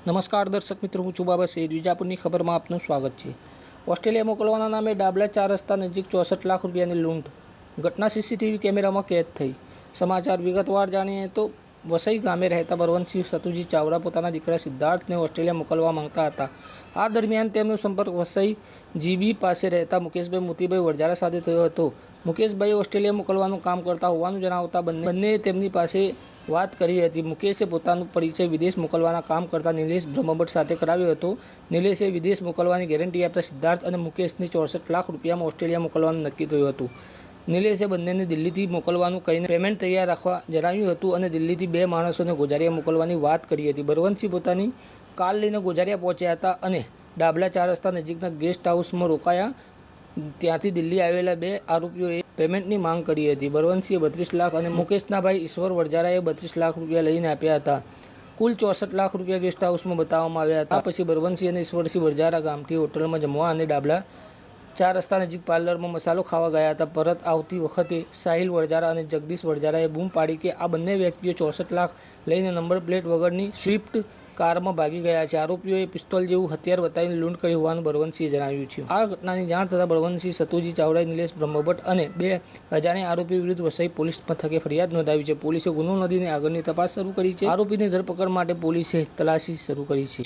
નમસ્કાર દર્શક મિત્રો, હું છું બાબા સૈયદ. વિજાપુરની ખબરમાં આપનું સ્વાગત છે. ઓસ્ટ્રેલિયા મોકલવાના નામે ડાબલા 4 રસ્તા નજીક 64 લાખ રૂપિયાની લૂંટ. ઘટના સીસીટીવી કેમેરામાં કેદ થઈ. સમાચાર વિગતવાર જાણીએ તો વસઈ ગામે રહેતા બળવંતસિંહ સતુજી ચાવડા પોતાના દીકરા સિદ્ધાર્થને ઓસ્ટ્રેલિયા મોકલવા માંગતા હતા. આ દરમિયાન તેમનો સંપર્ક વસઈ જીબી પાસે રહેતા મુકેશભાઈ મોતીભાઈ વરજારા સાથે થયો હતો. મુકેશભાઈ ઓસ્ટ્રેલિયા મોકલવાનું કામ કરતા હોવાનું જણાવતા બંને તેમની પાસે વાત કરી હતી. મુકેશે પોતાનો પરિચય વિદેશ મોકલવાના કામ કરતા નિલેશ બ્રહ્મભટ્ટ સાથે કરાવ્યો હતો. નિલેશે વિદેશ મોકલવાની ગેરંટી આપતા સિદ્ધાર્થ અને મુકેશને 64 લાખ રૂપિયામાં ઓસ્ટ્રેલિયા મોકલવાનું નક્કી થયું હતું. નિલેશે બંનેને દિલ્હીથી મોકલવાનું કહીને પેમેન્ટ તૈયાર રાખવા જણાવ્યું હતું અને દિલ્હીથી 2 માણસોને ગોઝારિયા મોકલવાની વાત કરી હતી. બળવંતસિંહ પોતાની કાર લઈને ગોઝારિયા પહોંચ્યા હતા અને ડાબલા 4 રસ્તા નજીકના ગેસ્ટ હાઉસમાં રોકાયા. ત્યાંથી દિલ્હી આવેલા 2 આરોપીઓએ પેમેન્ટની માંગ કરી હતી. બળવંતસિંહે 32 લાખ અને મુકેશના ભાઈ ઈશ્વર વરજારાએ 32 લાખ રૂપિયા લઈને આપ્યા હતા. કુલ 64 લાખ રૂપિયા ગેસ્ટ હાઉસમાં બતાવવામાં આવ્યા હતા. પછી બળવંતસિંહ અને ઈશ્વરસિંહ વરજારા ગામઠી હોટલમાં જમવા અને ડાબલા 4 રસ્તા નજીક પાર્લરમાં મસાલો ખાવા ગયા હતા. પરત આવતી વખતે સાહિલ વરજારા અને જગદીશ વરજારાએ બૂમ પાડી કે આ બંને વ્યક્તિઓ 64 લાખ લઈને નંબર પ્લેટ વગરની સ્વિફ્ટ કારમાં ભાગી ગયા છે. આરોપીઓએ પિસ્તોલ જેવું હથિયાર બતાવીને લૂંટ કરી હોવાનું બળવંતસિંહે જણાવ્યું છે. આ ઘટનાની જાણ થતાં બળવંતસિંહ સતુજી ચાવડાએ નિલેશ બ્રહ્મભટ્ટ અને 2 અજાણ્યા આરોપી વિરુદ્ધ વસઈ પોલીસ મથકે ફરિયાદ નોંધાવી છે. પોલીસે ગુનો નોંધીને આગળની તપાસ શરૂ કરી છે. આરોપીની ધરપકડ માટે પોલીસે તલાશી શરૂ કરી છે.